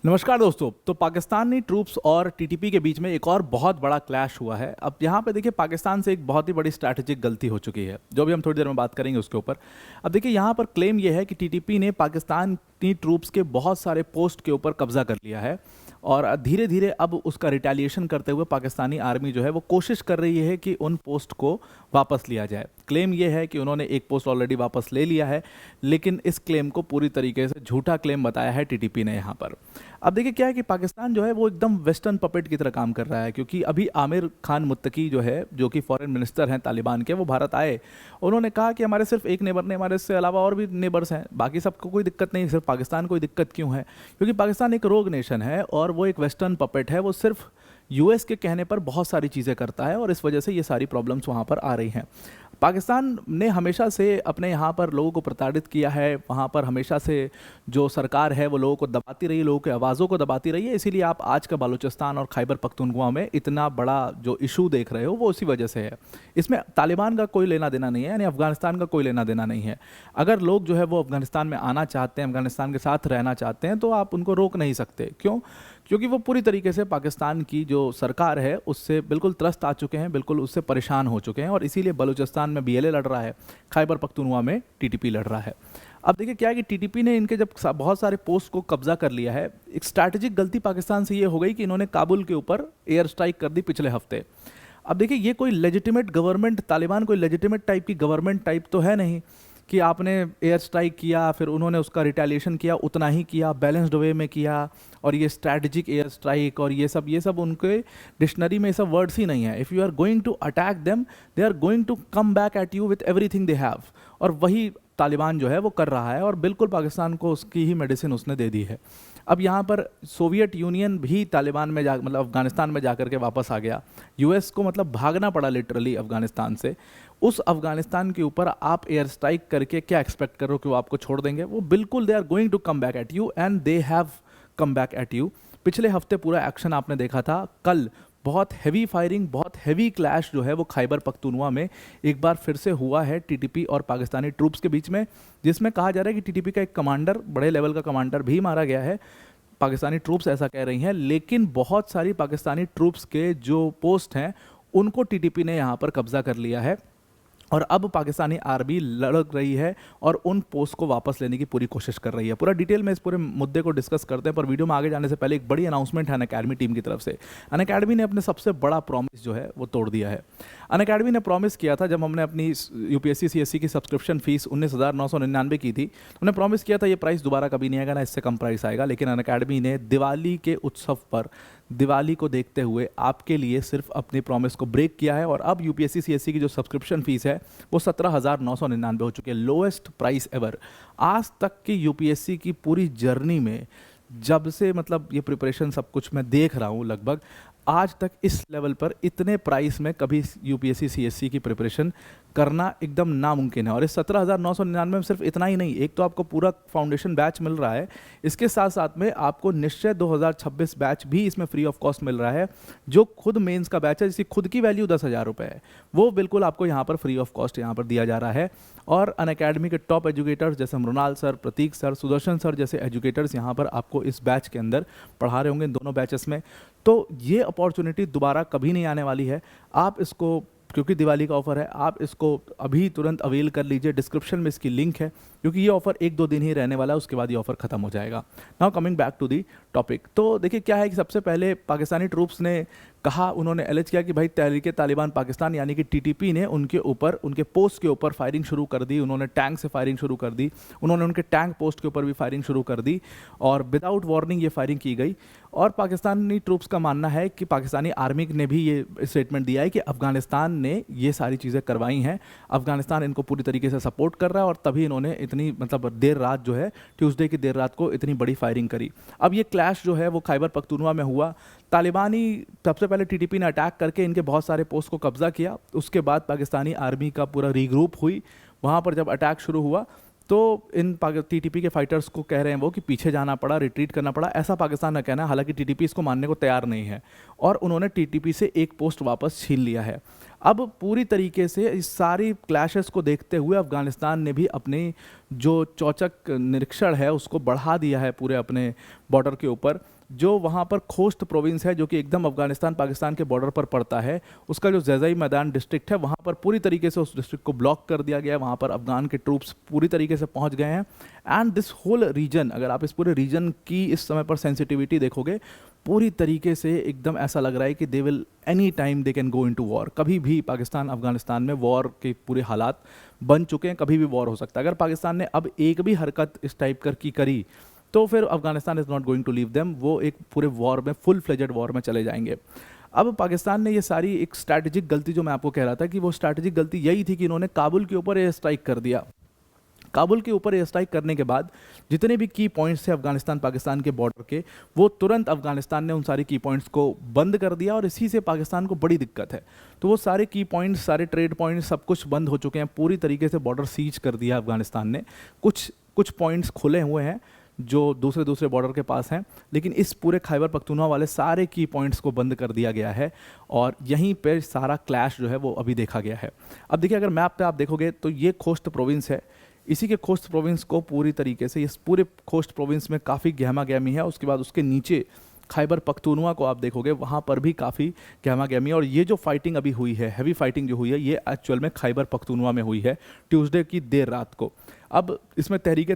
नमस्कार दोस्तों। तो पाकिस्तानी ट्रूप्स और टीटीपी के बीच में एक और बहुत बड़ा क्लैश हुआ है। अब यहाँ पे देखिए पाकिस्तान से एक बहुत ही बड़ी स्ट्रैटेजिक गलती हो चुकी है, जो भी हम थोड़ी देर में बात करेंगे उसके ऊपर। अब देखिए यहाँ पर क्लेम ये है कि टीटीपी ने पाकिस्तानी ट्रूप्स के बहुत सारे पोस्ट के ऊपर कब्जा कर लिया है और धीरे धीरे अब उसका रिटेलिएशन करते हुए पाकिस्तानी आर्मी जो है वो कोशिश कर रही है कि उन पोस्ट को वापस लिया जाए। क्लेम ये है कि उन्होंने एक पोस्ट ऑलरेडी वापस ले लिया है, लेकिन इस क्लेम को पूरी तरीके से झूठा क्लेम बताया है टीटीपी ने यहाँ पर। अब देखिए क्या है कि पाकिस्तान जो है वो एकदम वेस्टर्न पपेट की तरह काम कर रहा है, क्योंकि अभी आमिर खान मुत्तकी जो है, जो कि फॉरेन मिनिस्टर हैं तालिबान के, वो भारत आए। उन्होंने कहा कि हमारे सिर्फ एक नेबर ने, हमारे इससे अलावा और भी नेबर्स हैं, बाकी सबको कोई दिक्कत नहीं, सिर्फ पाकिस्तान को दिक्कत क्यों है? क्योंकि पाकिस्तान एक रोग नेशन है और वो एक वेस्टर्न पपेट है। वो सिर्फ यूएस के कहने पर बहुत सारी चीज़ें करता है और इस वजह से ये सारी प्रॉब्लम्स वहाँ पर आ रही हैं। पाकिस्तान ने हमेशा से अपने यहाँ पर लोगों को प्रताड़ित किया है। वहाँ पर हमेशा से जो सरकार है वो लोगों को दबाती रही, लोगों की आवाज़ों को दबाती रही है। इसीलिए आप आज का बलूचिस्तान और खैबर पख्तूनख्वा में इतना बड़ा जो इशू देख रहे हो वो उसी वजह से है। इसमें तालिबान का कोई लेना देना नहीं है, यानी अफगानिस्तान का कोई लेना देना नहीं है। अगर लोग जो है वो अफगानिस्तान में आना चाहते हैं, अफगानिस्तान के साथ रहना चाहते हैं, तो आप उनको रोक नहीं सकते। क्यों? क्योंकि वो पूरी तरीके से पाकिस्तान की जो सरकार है उससे बिल्कुल त्रस्त आ चुके हैं, बिल्कुल उससे परेशान हो चुके हैं और इसीलिए बलूचिस्तान में बीएलए लड़ रहा है, खैबर पख्तूनख्वा में टीटीपी लड़ रहा है। अब देखिए क्या है कि टीटीपी ने इनके जब बहुत सारे पोस्ट को कब्जा कर लिया है, एक स्ट्रैटेजिक गलती पाकिस्तान से ये हो गई कि इन्होंने काबुल के ऊपर एयर स्ट्राइक कर दी पिछले हफ्ते। अब देखिए ये कोई लेजिटिमेट गवर्नमेंट, तालिबान कोई लेजिटिमेट टाइप की गवर्नमेंट टाइप तो है नहीं कि आपने एयर स्ट्राइक किया फिर उन्होंने उसका रिटेलिएशन किया, उतना ही किया, बैलेंस्ड वे में किया। और ये स्ट्रैटेजिक एयर स्ट्राइक और ये सब उनके डिक्शनरी में ये सब वर्ड्स ही नहीं है। If you are going to attack them, they are going to come back at you with everything they have. और वही तालिबान जो है वो कर रहा है और बिल्कुल पाकिस्तान को उसकी ही मेडिसिन उसने दे दी है। अब यहाँ पर सोवियत यूनियन भी तालिबान में मतलब अफगानिस्तान में जाकर के वापस आ गया। यूएस को मतलब भागना पड़ा लिटरली अफगानिस्तान से। उस अफगानिस्तान के ऊपर आप एयर स्ट्राइक करके क्या एक्सपेक्ट करो कि वो आपको छोड़ देंगे? वो बिल्कुल they are going to come back at you and they have come back at you. पिछले हफ्ते पूरा एक्शन आपने देखा था। कल बहुत हैवी फायरिंग, बहुत हैवी क्लैश जो है वो खैबर पख्तूनख्वा में एक बार फिर से हुआ है टीटीपी और पाकिस्तानी ट्रूप्स के बीच में, जिसमें कहा जा रहा है कि टीटीपी का एक कमांडर, बड़े लेवल का कमांडर भी मारा गया है। पाकिस्तानी ट्रूप्स ऐसा कह रही हैं, लेकिन बहुत सारी पाकिस्तानी ट्रूप्स के जो पोस्ट हैं उनको टीटीपी ने यहाँ पर कब्जा कर लिया है और अब पाकिस्तानी आर्मी लड़ रही है और उन पोस्ट को वापस लेने की पूरी कोशिश कर रही है। पूरा डिटेल में इस पूरे मुद्दे को डिस्कस करते हैं, पर वीडियो में आगे जाने से पहले एक बड़ी अनाउंसमेंट है अनअकैडमी टीम की तरफ से। अनअकैडमी ने अपने सबसे बड़ा प्रॉमिस जो है वो तोड़ दिया है। अनअकैडमी ने प्रॉमिस किया था, जब हमने अपनी यूपीएससी सीएससी की सब्सक्रिप्शन फीस 19,999 की थी, उन्होंने प्रॉमिस किया था ये प्राइस दोबारा कभी नहीं आएगा, ना इससे कम प्राइस आएगा। लेकिन अनअकैडमी ने दिवाली के उत्सव पर, दिवाली को देखते हुए आपके लिए सिर्फ अपनी प्रॉमिस को ब्रेक किया है और अब यूपीएससी सीएससी की जो सब्सक्रिप्शन फीस है वो 17,999 हो चुकी है, लोएस्ट प्राइस एवर। आज तक की यूपीएससी की पूरी जर्नी में, जब से मतलब ये प्रिपरेशन सब कुछ मैं देख रहा हूँ, लगभग आज तक इस लेवल पर इतने प्राइस में कभी यूपीएससी सीएससी की प्रिपरेशन करना एकदम नामुमकिन है। और इस 17,999 में सिर्फ इतना ही नहीं, एक तो आपको पूरा फाउंडेशन बैच मिल रहा है, इसके साथ साथ में आपको निश्चय 2026 बैच भी इसमें फ्री ऑफ कॉस्ट मिल रहा है, जो खुद मेंस का बैच है जिसकी खुद की वैल्यू 10,000 रुपये है, वो बिल्कुल आपको यहाँ पर फ्री ऑफ कॉस्ट यहाँ पर दिया जा रहा है। और अनअकैडमी के टॉप एजुकेटर्स जैसे मृणाल सर, प्रतीक सर, सुदर्शन सर जैसे एजुकेटर्स यहाँ पर आपको इस बैच के अंदर पढ़ा रहे होंगे, इन दोनों बैचेस में। तो ये अपॉर्चुनिटी दोबारा कभी नहीं आने वाली है। आप इसको, क्योंकि दिवाली का ऑफर है, आप इसको अभी तुरंत अवेल कर लीजिए। डिस्क्रिप्शन में इसकी लिंक है, क्योंकि ये ऑफर 1-2 दिन ही रहने वाला है, उसके बाद ये ऑफर खत्म हो जाएगा। Now coming back to the topic. तो देखिए क्या है कि सबसे पहले पाकिस्तानी ट्रूप्स ने कहा, उन्होंने एलिज किया कि भाई तहरीके तालिबान पाकिस्तान यानी कि टीटीपी ने उनके ऊपर, उनके पोस्ट के ऊपर फायरिंग शुरू कर दी। उन्होंने टैंक से फायरिंग शुरू कर दी, उन्होंने उनके टैंक पोस्ट के ऊपर भी फायरिंग शुरू कर दी और विदाउट वार्निंग ये फायरिंग की गई। और पाकिस्तानी ट्रूप्स का मानना है कि पाकिस्तानी आर्मी ने भी ये स्टेटमेंट दिया है कि अफगानिस्तान ने ये सारी चीज़ें करवाई हैं, अफगानिस्तान इनको पूरी तरीके से सपोर्ट कर रहा है और तभी इन्होंने इतनी मतलब देर रात जो है, ट्यूसडे की देर रात को इतनी बड़ी फायरिंग करी। अब ये क्लैश जो है वो खैबर पख्तूनख्वा में हुआ। तालिबानी सबसे पहले टीटीपी ने अटैक करके इनके बहुत सारे पोस्ट को कब्जा किया, उसके बाद पाकिस्तानी आर्मी का पूरा रीग्रुप हुई। वहाँ पर जब अटैक शुरू हुआ तो इन टीटीपी के फाइटर्स को कह रहे हैं वो कि पीछे जाना पड़ा, रिट्रीट करना पड़ा, ऐसा पाकिस्तान का कहना है। हालांकि टीटीपी इसको मानने को तैयार नहीं है और उन्होंने टीटीपी से एक पोस्ट वापस छीन लिया है। अब पूरी तरीके से इस सारी क्लैशेस को देखते हुए अफगानिस्तान ने भी अपनी जो चौचक निरीक्षण है उसको बढ़ा दिया है पूरे अपने बॉर्डर के ऊपर। जो वहाँ पर खोस्ट प्रोविंस है जो कि एकदम अफगानिस्तान पाकिस्तान के बॉर्डर पर पड़ता है, उसका जो जैज़ई मैदान डिस्ट्रिक्ट है वहाँ पर पूरी तरीके से उस डिस्ट्रिक्ट को ब्लॉक कर दिया गया है। वहाँ पर अफगान के ट्रूप्स पूरी तरीके से पहुँच गए हैं। एंड दिस होल रीजन, अगर आप इस पूरे रीजन की इस समय पर सेंसिटिविटी देखोगे, पूरी तरीके से एकदम ऐसा लग रहा है कि they will any time they can go into war. कभी भी पाकिस्तान अफगानिस्तान में वॉर के पूरे हालात बन चुके हैं, कभी भी वॉर हो सकता है। अगर पाकिस्तान ने अब एक भी हरकत इस टाइप की करी तो फिर Afghanistan is not going to leave them, वो एक पूरे वॉर में, फुल फ्लेजेड वॉर में चले जाएंगे। अब पाकिस्तान ने ये सारी एक स्ट्रैटेजिक गलती, जो मैं आपको कह रहा था कि वो स्ट्रैटेजिक गलती यही थी कि इन्होंने काबुल के ऊपर एयर स्ट्राइक कर दिया। काबुल के ऊपर एयर स्ट्राइक करने के बाद जितने भी की पॉइंट्स थे अफगानिस्तान पाकिस्तान के बॉर्डर के, वो तुरंत अफगानिस्तान ने उन सारे की पॉइंट्स को बंद कर दिया और इसी से पाकिस्तान को बड़ी दिक्कत है। तो वो सारे की पॉइंट्स, सारे ट्रेड पॉइंट्स, सब कुछ बंद हो चुके हैं। पूरी तरीके से बॉर्डर सीज कर दिया अफगानिस्तान ने। कुछ पॉइंट्स खुले हुए हैं जो दूसरे बॉर्डर के पास हैं, लेकिन इस पूरे खैबर पख्तूनख्वा वाले सारे की पॉइंट्स को बंद कर दिया गया है और यहीं पर सारा क्लैश जो है वो अभी देखा गया है। अब देखिए, अगर मैप पे आप देखोगे तो ये खोस्ट प्रोविंस है। इसी के खोस्ट प्रोविंस को पूरी तरीके से, इस पूरे खोस्ट प्रोविंस में काफ़ी गहमा गहमी है। उसके बाद उसके नीचे खैबर पख्तूनख्वा को आप देखोगे, वहाँ पर भी काफ़ी गहमा गहमी है। और ये जो फाइटिंग अभी हुई है, हैवी फाइटिंग जो हुई है, ये एक्चुअल में खैबर पख्तूनख्वा में हुई है ट्यूसडे की देर रात को। अब इसमें तहरीक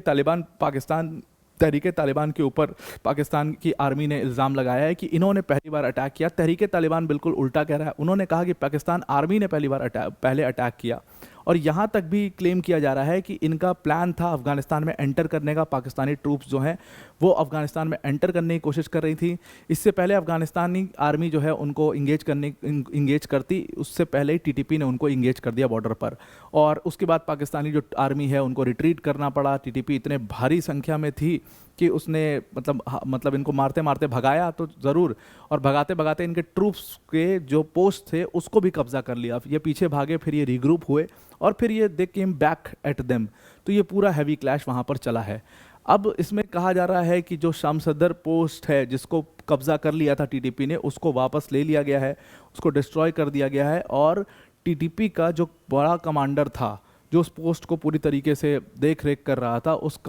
तालिबान के ऊपर पाकिस्तान की आर्मी ने इल्ज़ाम लगाया है कि इन्होंने पहली बार अटैक किया। तहरीक तालिबान बिल्कुल उल्टा कह रहा है। उन्होंने कहा कि पाकिस्तान आर्मी ने पहले अटैक किया और यहाँ तक भी क्लेम किया जा रहा है कि इनका प्लान था अफगानिस्तान में एंटर करने का। पाकिस्तानी ट्रूप्स जो हैं वो अफगानिस्तान में एंटर करने की कोशिश कर रही थी। इससे पहले अफगानिस्तानी आर्मी जो है उनको इंगेज करती, उससे पहले ही टीटीपी ने उनको इंगेज कर दिया बॉर्डर पर। और उसके बाद पाकिस्तानी जो आर्मी है उनको रिट्रीट करना पड़ा। टीटीपी इतने भारी संख्या में थी कि उसने मतलब इनको मारते मारते भगाया तो ज़रूर, और भगाते भगाते इनके ट्रूप्स के जो पोस्ट थे उसको भी कब्जा कर लिया। ये पीछे भागे, फिर ये रीग्रुप हुए और फिर ये दे केम बैक एट देम। तो ये पूरा हैवी क्लैश वहाँ पर चला है। अब इसमें कहा जा रहा है कि जो शामसदर पोस्ट है जिसको कब्जा कर लिया था टीटीपी ने, उसको वापस ले लिया गया है, उसको डिस्ट्रॉय कर दिया गया है। और टीटीपी का जो बड़ा कमांडर था, जो उस पोस्ट को पूरी तरीके से देख रेख कर रहा था, उस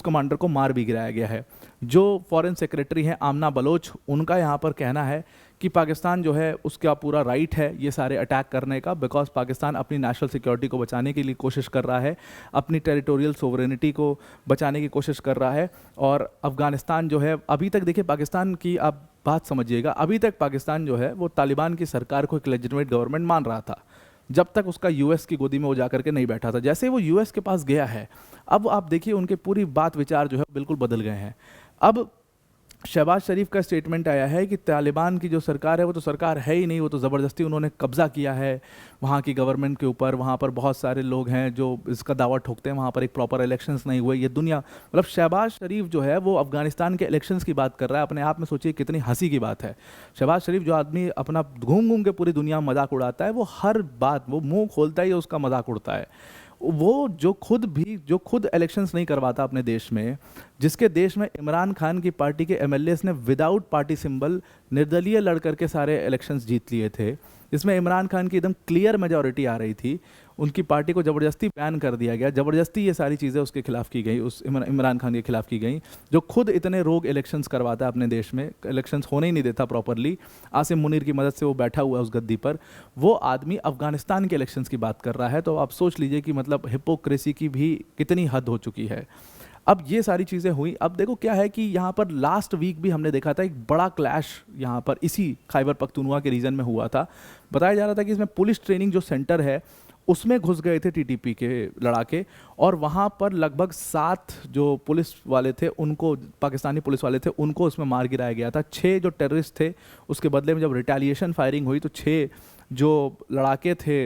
कमांडर को मार भी गिराया गया है। जो फॉरेन सेक्रेटरी हैं आमना बलोच, उनका यहाँ पर कहना है कि पाकिस्तान जो है उसका पूरा राइट है ये सारे अटैक करने का, बिकॉज पाकिस्तान अपनी नेशनल सिक्योरिटी को बचाने के लिए कोशिश कर रहा है, अपनी टेरिटोरियल सोवरेनिटी को बचाने की कोशिश कर रहा है। और अफगानिस्तान जो है, अभी तक देखिए पाकिस्तान की आप बात समझिएगा, अभी तक पाकिस्तान जो है वो तालिबान की सरकार को एक लेजिटिमेट गवर्नमेंट मान रहा था जब तक उसका यूएस की गोदी में वो जाकर के नहीं बैठा था। जैसे वो यूएस के पास गया है, अब आप देखिए उनके पूरी बात विचार जो है बिल्कुल बदल गए हैं। अब शहबाज शरीफ का स्टेटमेंट आया है कि तालिबान की जो सरकार है वो तो सरकार है ही नहीं, वो तो ज़बरदस्ती उन्होंने कब्ज़ा किया है वहाँ की गवर्नमेंट के ऊपर। वहाँ पर बहुत सारे लोग हैं जो इसका दावा ठोकते हैं, वहाँ पर एक प्रॉपर इलेक्शंस नहीं हुए। ये दुनिया, मतलब शहबाज शरीफ जो है वो अफगानिस्तान के इलेक्शंस की बात कर रहा है। अपने आप में सोचिए कितनी हंसी की बात है। शहबाज शरीफ जो आदमी अपना घूम घूम के पूरी दुनिया में मजाक उड़ाता है, वो हर बात, वो मुँह खोलता ही उसका मजाक उड़ता है। वो जो खुद इलेक्शंस नहीं करवाता अपने देश में, जिसके देश में इमरान खान की पार्टी के एमएलएस ने विदाउट पार्टी सिंबल निर्दलीय लड़ करके सारे इलेक्शंस जीत लिए थे, जिसमें इमरान खान की एकदम क्लियर मेजॉरिटी आ रही थी, उनकी पार्टी को ज़बरदस्ती बैन कर दिया गया। ज़बरदस्ती ये सारी चीज़ें उसके खिलाफ की गई, उस इमरान खान के खिलाफ की गई, जो खुद इतने रोग इलेक्शंस करवाता है अपने देश में, इलेक्शंस होने ही नहीं देता प्रॉपरली। आसिम मुनीर की मदद से वो बैठा हुआ है उस गद्दी पर, वो आदमी अफगानिस्तान के इलेक्शंस की बात कर रहा है। तो आप सोच लीजिए कि मतलब हिपोक्रेसी की भी कितनी हद हो चुकी है। अब ये सारी चीज़ें हुई। अब देखो क्या है कि यहाँ पर लास्ट वीक भी हमने देखा था एक बड़ा क्लैश यहाँ पर इसी खैबर पख्तूनख्वा के रीजन में हुआ था। बताया जा रहा था कि इसमें पुलिस ट्रेनिंग जो सेंटर है उसमें घुस गए थे टीटीपी के लड़ाके, और वहाँ पर लगभग 7 जो पुलिस वाले थे उनको, पाकिस्तानी पुलिस वाले थे, उनको उसमें मार गिराया गया था। 6 जो टेररिस्ट थे, उसके बदले में जब रिटेलिएशन फायरिंग हुई तो 6 जो लड़ाके थे,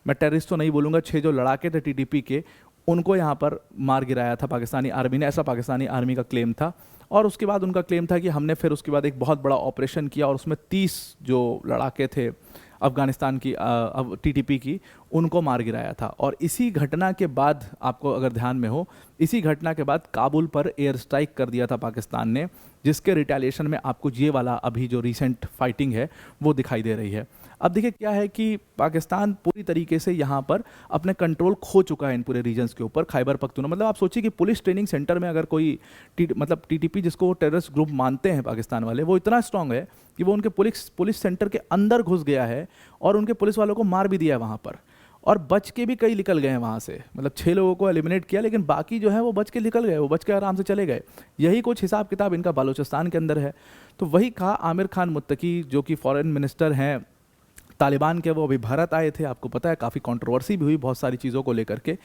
मैं टेररिस्ट तो नहीं बोलूँगा, 6 जो लड़ाके थे टीटीपी के, उनको यहाँ पर मार गिराया था पाकिस्तानी आर्मी ने, ऐसा पाकिस्तानी आर्मी का क्लेम था। और उसके बाद उनका क्लेम था कि हमने फिर उसके बाद एक बहुत बड़ा ऑपरेशन किया और उसमें 30 जो लड़ाके थे अफगानिस्तान की टीटीपी की, उनको मार गिराया था। और इसी घटना के बाद, आपको अगर ध्यान में हो, इसी घटना के बाद काबुल पर एयर स्ट्राइक कर दिया था पाकिस्तान ने, जिसके रिटेलिएशन में आपको ये वाला अभी जो रिसेंट फाइटिंग है वो दिखाई दे रही है। अब देखिए क्या है कि पाकिस्तान पूरी तरीके से यहाँ पर अपने कंट्रोल खो चुका है इन पूरे रीजन्स के ऊपर। खैबर पख्तूनख्वा, मतलब आप सोचिए कि पुलिस ट्रेनिंग सेंटर में अगर कोई मतलब टीटीपी, जिसको वो टेररिस्ट ग्रुप मानते हैं पाकिस्तान वाले, वो इतना स्ट्रांग है कि वो उनके पुलिस सेंटर के अंदर घुस गया है और उनके पुलिस वालों को मार भी दिया है वहाँ पर, और बच के भी कई निकल गए हैं वहाँ से। मतलब 6 लोगों को एलिमिनेट किया, लेकिन बाकी जो है वो बच के निकल गए, वो बच के आराम से चले गए। यही कुछ हिसाब किताब इनका बालूचिस्तान के अंदर है। तो वही कहा आमिर खान मुत्तकी, जो कि फॉरेन मिनिस्टर हैं तालिबान के, वो अभी भारत आए थे। आपको पता है काफ़ी कंट्रोवर्सी भी हुई बहुत सारी चीज़ों को लेकर के।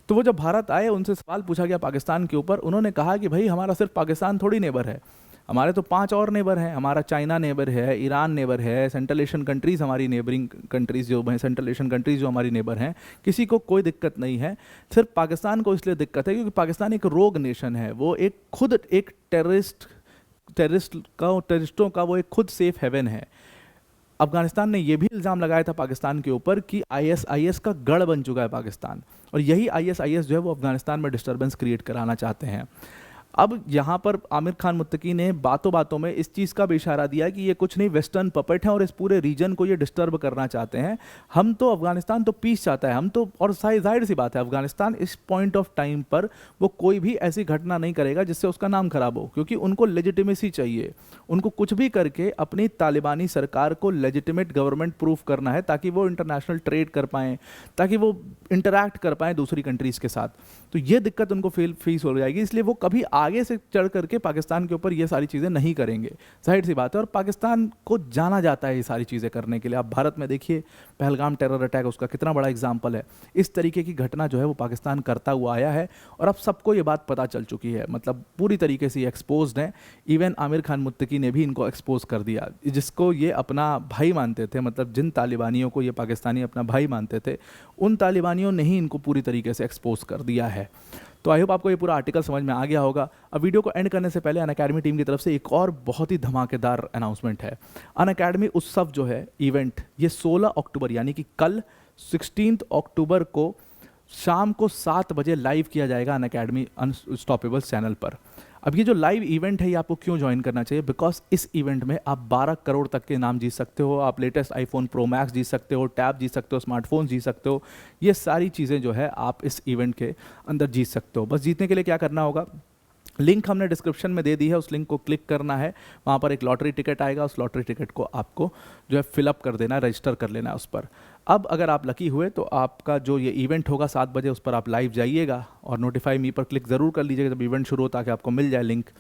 तो वो जब भारत आए, उनसे सवाल पूछा गया पाकिस्तान के ऊपर, उन्होंने कहा कि भाई हमारा सिर्फ पाकिस्तान थोड़ी नेबर है, हमारे तो 5 और नेबर हैं। हमारा चाइना नेबर है, ईरान नेबर है, सेंट्रल एशियन कंट्रीज़ हमारी नेबरिंग कंट्रीज़ जो हैं, सेंट्रल एशियन कंट्रीज़ जो हमारी नेबर हैं, किसी को कोई दिक्कत नहीं है। सिर्फ पाकिस्तान को इसलिए दिक्कत है क्योंकि पाकिस्तान एक रोग नेशन है, वो खुद एक टेररिस्टों का वो एक खुद सेफ हेवन है। अफगानिस्तान ने यह भी इल्ज़ाम लगाया था पाकिस्तान के ऊपर कि आईएसआईएस का गढ़ बन चुका है पाकिस्तान, और यही आईएसआईएस जो है वो अफगानिस्तान में डिस्टर्बेंस क्रिएट कराना चाहते हैं। अब यहाँ पर आमिर खान मुत्तकी ने बातों बातों में इस चीज़ का भी इशारा दिया कि ये कुछ नहीं, वेस्टर्न पपेट है और इस पूरे रीजन को ये डिस्टर्ब करना चाहते हैं। हम तो, अफगानिस्तान तो पीस चाहता है, हम तो, और जाहिर सी बात है अफगानिस्तान इस पॉइंट ऑफ टाइम पर वो कोई भी ऐसी घटना नहीं करेगा जिससे उसका नाम खराब हो, क्योंकि उनको लेजिटिमेसी चाहिए। उनको कुछ भी करके अपनी तालिबानी सरकार को लेजिटिमेट गवर्नमेंट प्रूफ करना है, ताकि वो इंटरनेशनल ट्रेड कर पाएँ, ताकि वो इंटरैक्ट कर पाएँ दूसरी कंट्रीज़ के साथ। तो ये दिक्कत उनको फेस हो जाएगी, इसलिए वो कभी आगे से चढ़ करके पाकिस्तान के ऊपर ये सारी चीज़ें नहीं करेंगे, जाहिर सी बात है। और पाकिस्तान को जाना जाता है ये सारी चीज़ें करने के लिए। आप भारत में देखिए पहलगाम टेरर अटैक, उसका कितना बड़ा एग्जाम्पल है। इस तरीके की घटना जो है वो पाकिस्तान करता हुआ आया है, और अब सबको ये बात पता चल चुकी है, मतलब पूरी तरीके से एक्सपोज्ड है। इवन आमिर खान मुत्तकी ने भी इनको एक्सपोज कर दिया, जिसको ये अपना भाई मानते थे, मतलब जिन तालिबानियों को ये पाकिस्तानी अपना भाई मानते थे, उन तालिबानियों ने ही इनको पूरी तरीके से एक्सपोज कर दिया है। तो आई होप आपको ये पूरा आर्टिकल समझ में आ गया होगा। अब वीडियो को एंड करने से पहले अनअकैडमी टीम की तरफ से एक और बहुत ही धमाकेदार अनाउंसमेंट है। अनअकैडमी उत्सव जो है इवेंट, ये 16 अक्टूबर यानी कि कल 16 अक्टूबर को शाम को 7 बजे लाइव किया जाएगा अनअकैडमी अनस्टॉपेबल चैनल पर। अब ये जो लाइव इवेंट है ये आपको क्यों ज्वाइन करना चाहिए? बिकॉज इस इवेंट में आप 12 करोड़ तक के नाम जीत सकते हो, आप लेटेस्ट आईफोन प्रो मैक्स जीत सकते हो, टैब जीत सकते हो, स्मार्टफोन जीत सकते हो। ये सारी चीज़ें जो है आप इस इवेंट के अंदर जीत सकते हो। बस जीतने के लिए क्या करना होगा, लिंक हमने डिस्क्रिप्शन में दे दी है, उस लिंक को क्लिक करना है, वहाँ पर एक लॉटरी टिकट आएगा, उस लॉटरी टिकट को आपको जो है फिलअप कर देना है, रजिस्टर कर लेना है उस पर। अब अगर आप लकी हुए तो आपका जो ये इवेंट होगा 7 बजे, उस पर आप लाइव जाइएगा और नोटिफाई मी पर क्लिक ज़रूर कर लीजिएगा जब इवेंट शुरू हो, ताकि आपको मिल जाए लिंक।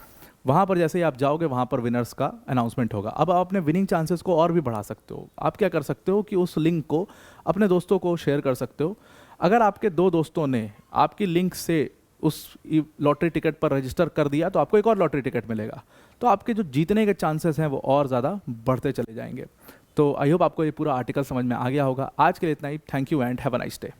वहाँ पर जैसे ही आप जाओगे वहाँ पर विनर्स का अनाउंसमेंट होगा। अब आप अपने विनिंग चांसेस को और भी बढ़ा सकते हो। आप क्या कर सकते हो कि उस लिंक को अपने दोस्तों को शेयर कर सकते हो। अगर आपके 2 दोस्तों ने आपकी लिंक से उस लॉटरी टिकट पर रजिस्टर कर दिया तो आपको एक और लॉटरी टिकट मिलेगा, तो आपके जो जीतने के चांसेस हैं वो और ज़्यादा बढ़ते चले जाएंगे। तो आई होप आपको ये पूरा आर्टिकल समझ में आ गया होगा। आज के लिए इतना ही। Thank you and have a nice day.